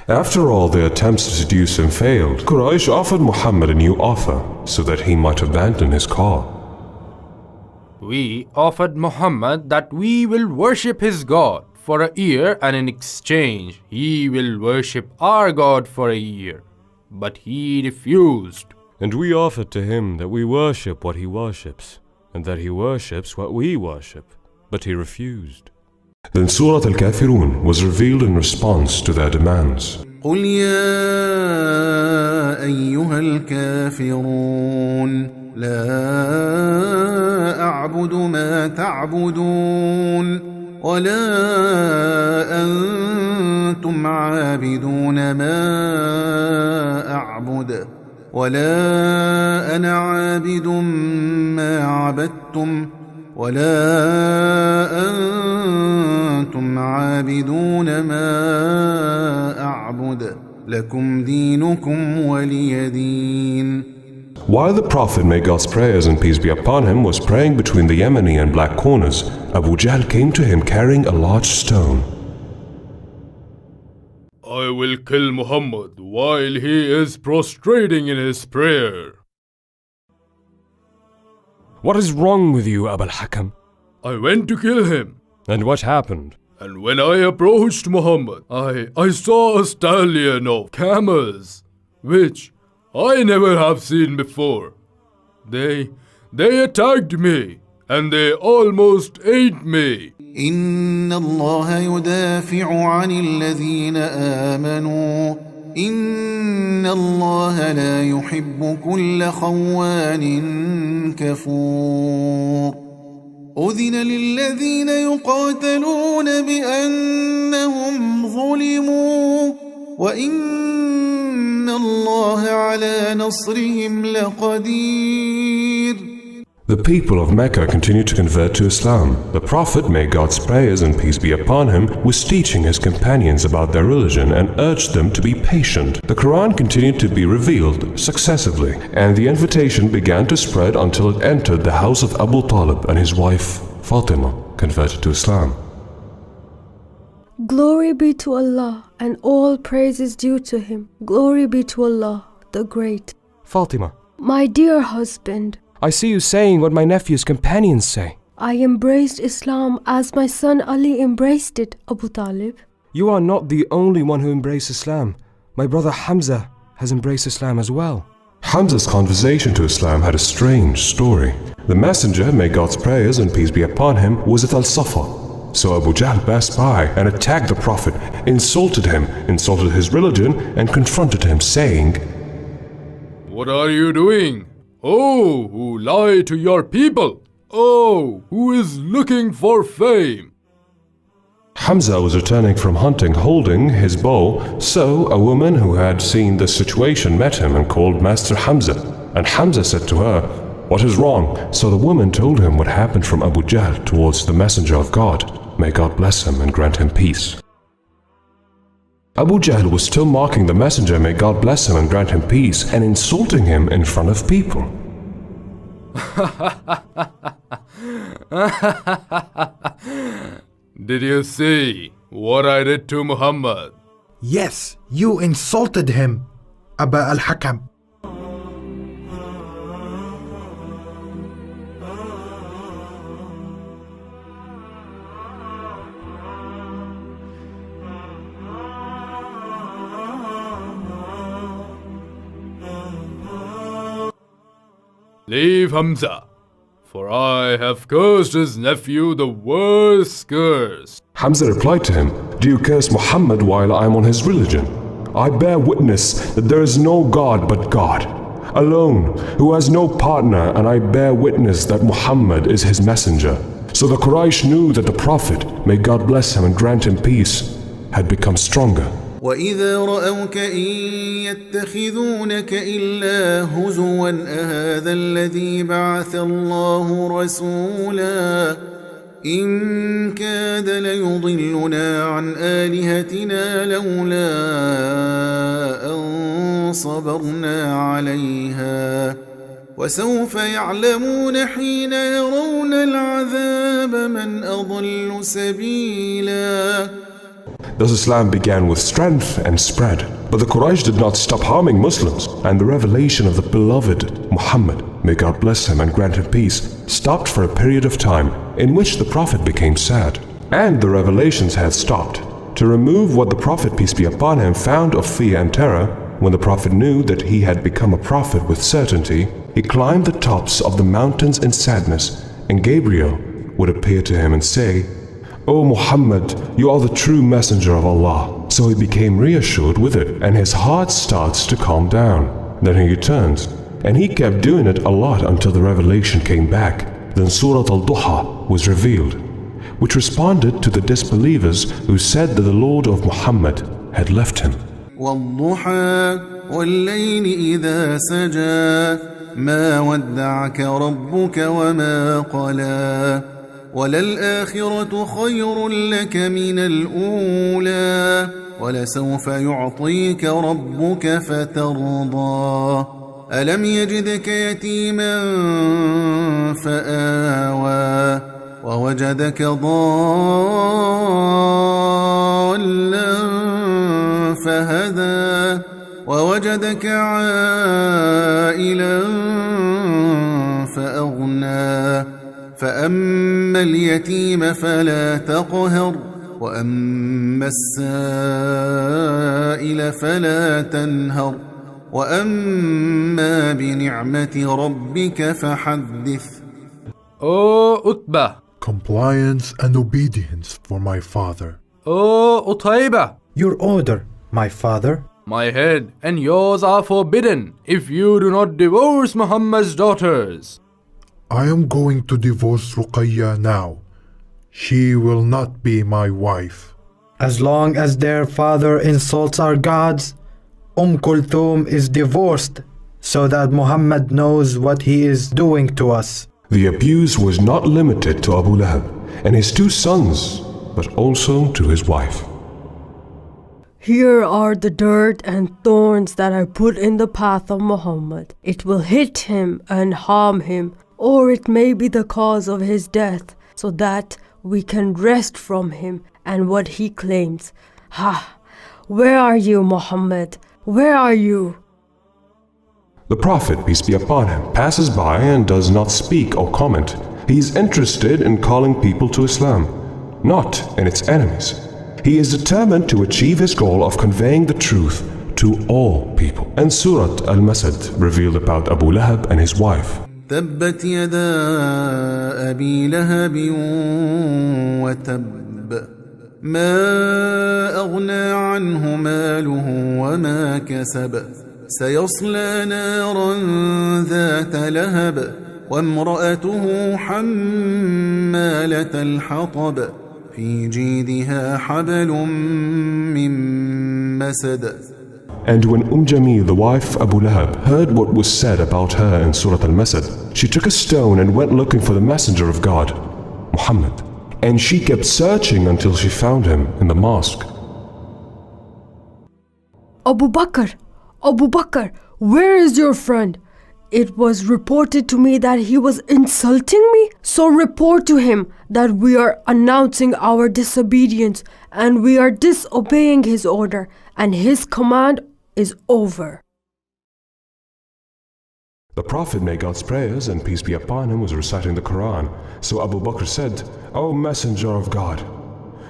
After all their attempts to seduce him failed, Quraysh offered Muhammad a new offer so that he might abandon his call. We offered Muhammad that we will worship his God for a year, and in exchange he will worship our God for a year. But he refused. And we offered to him that we worship what he worships, and that he worships what we worship. But he refused. Then Surah Al-Kafirun was revealed in response to their demands. قل يا أيها الكافرون لا أعبد ما تعبدون ولا أنتم عابدون ما أعبد ولا أنا عابد ما عبدتم ولا أنتم عابدون ما أعبد لكم دينكم ولي دين. While the Prophet, may God's prayers and peace be upon him, was praying between the Yemeni and Black corners, Abu Jahl came to him carrying a large stone. I will kill Muhammad while he is prostrating in his prayer. What is wrong with you, Abu al-Hakam? I went to kill him. And what happened? And when I approached Muhammad, I saw a stallion of camels, which I never have seen before. They attacked me, and they almost ate me. إن الله يدافع عن الذين آمنوا إن الله لا يحب كل خوان كفور. أذن للذين يقاتلون بأنهم ظلموا وإن الله على نصرهم لقدير. The people of Mecca continued to convert to Islam. The Prophet, may God's prayers and peace be upon him, was teaching his companions about their religion and urged them to be patient. The Quran continued to be revealed successively, and the invitation began to spread until it entered the house of Abu Talib, and his wife, Fatima, converted to Islam. Glory be to Allah, and all praise is due to Him. Glory be to Allah, the Great. Fatima, My dear husband, I see you saying what my nephew's companions say. I embraced Islam as my son Ali embraced it, Abu Talib. You are not the only one who embraced Islam. My brother Hamza has embraced Islam as well. Hamza's conversion to Islam had a strange story. The messenger, may God's prayers and peace be upon him, was at Al-Safa. So Abu Jahl passed by and attacked the Prophet, insulted him, insulted his religion, and confronted him, saying, What are you doing? Oh, who lie to your people! Oh, who is looking for fame! Hamza was returning from hunting holding his bow, so a woman who had seen the situation met him and called Master Hamza. And Hamza said to her, What is wrong? So the woman told him what happened from Abu Jahl towards the Messenger of God. May God bless him and grant him peace. Abu Jahl was still mocking the Messenger, may God bless him and grant him peace, and insulting him in front of people. Did you see what I did to Muhammad? Yes, you insulted him, Abu al-Hakam. Leave Hamza, for I have cursed his nephew the worst curse. Hamza replied to him, Do you curse Muhammad while I am on his religion? I bear witness that there is no God but God, alone, who has no partner, and I bear witness that Muhammad is his messenger. So the Quraysh knew that the Prophet, may God bless him and grant him peace, had become stronger. وإذا رأوك إن يتخذونك إلا هزوا أهذا الذي بعث الله رسولا إن كاد ليضلنا عن آلهتنا لولا أن صبرنا عليها وسوف يعلمون حين يرون العذاب من أضل سبيلا. Thus Islam began with strength and spread. But the Quraysh did not stop harming Muslims, and the revelation of the beloved Muhammad, may God bless him and grant him peace, stopped for a period of time in which the Prophet became sad. And the revelations had stopped. To remove what the Prophet, peace be upon him, found of fear and terror, when the Prophet knew that he had become a prophet with certainty, he climbed the tops of the mountains in sadness, and Gabriel would appear to him and say, "O Muhammad, you are the true messenger of Allah." So he became reassured with it, and his heart starts to calm down. Then he returns, and he kept doing it a lot until the revelation came back. Then Surah Al-Duha was revealed, which responded to the disbelievers who said that the Lord of Muhammad had left him. والضحى والليل إذا سجى ما ودعك ربك وما قلى وللآخرة خير لك من الأولى ولسوف يعطيك ربك فترضى ألم يجدك يتيما فآوى ووجدك ضالا فهدى ووجدك عائلا فأغنى فأما اليتيم فلا تقهر وأما السائل فلا تنهر وأما بنعمة ربك فحدث. O Utbah, Compliance and obedience for my father. O Utaybah, Your order, my father. my head and yours are forbidden if you do not divorce Muhammad's daughters. I am going to divorce Ruqayya now. She will not be my wife. As long as their father insults our gods, Kulthum is divorced so that Muhammad knows what he is doing to us. The abuse was not limited to Abu Lahab and his two sons, but also to his wife. Here are the dirt and thorns that I put in the path of Muhammad. It will hit him and harm him, or it may be the cause of his death, so that we can rest from him and what he claims. Ha! Where are you, Muhammad? Where are you? The Prophet, peace be upon him, passes by and does not speak or comment. He is interested in calling people to Islam, not in its enemies. He is determined to achieve his goal of conveying the truth to all people. And Surah Al-Masad revealed about Abu Lahab and his wife. تبت يدا أبي لهب وتب ما أغنى عنه ماله وما كسب سيصلى نارا ذات لهب وامرأته حمالة الحطب في جيدها حبل من مسد. And when Jamil, the wife Abu Lahab, heard what was said about her in Surah Al-Masad, she took a stone and went looking for the messenger of God, Muhammad. And she kept searching until she found him in the mosque. Abu Bakr, where is your friend? It was reported to me that he was insulting me. So report to him that we are announcing our disobedience and we are disobeying his order, and his command is over. The Prophet, may God's prayers and peace be upon him, was reciting the Quran. So Abu Bakr said, "O Messenger of God,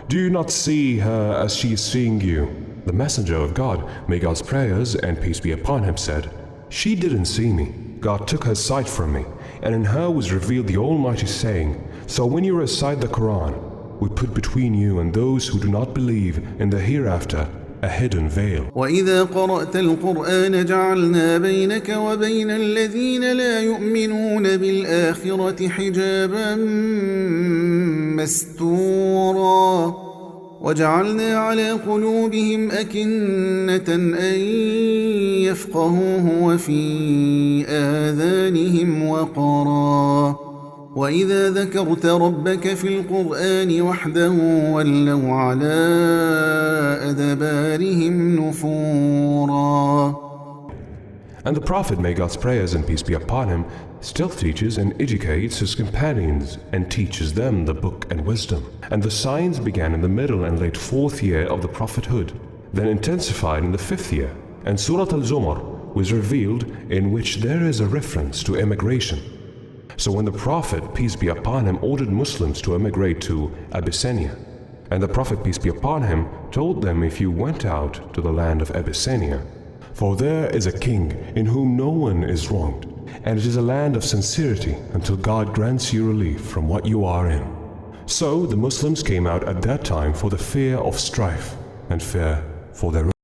do you not see her as she is seeing you?" The Messenger of God, may God's prayers and peace be upon him, said, "She didn't see me. God took her sight from me, and in her was revealed the Almighty saying, so when you recite the Quran, we put between you and those who do not believe in the hereafter a hidden veil." وإذا قرأت القرآن جعلنا بينك وبين الذين لا يؤمنون بالآخرة حجابا مستورا وجعلنا على قلوبهم أكنة أن يفقهوه وفي آذانهم وقرا وإذا ذكرت ربك في القرآن وحده ولوا على أدبارهم نفورا. And the Prophet, may God's prayers and peace be upon him, still teaches and educates his companions and teaches them the book and wisdom. And the signs began in the middle and late 4th year of the prophethood, then intensified in the 5th year. And Surah Al-Zumar was revealed, in which there is a reference to emigration. So when the Prophet, peace be upon him, ordered Muslims to emigrate to Abyssinia, and the Prophet, peace be upon him, told them, if you went out to the land of Abyssinia, for there is a king in whom no one is wronged, and it is a land of sincerity until God grants you relief from what you are in. So the Muslims came out at that time for the fear of strife and fear for their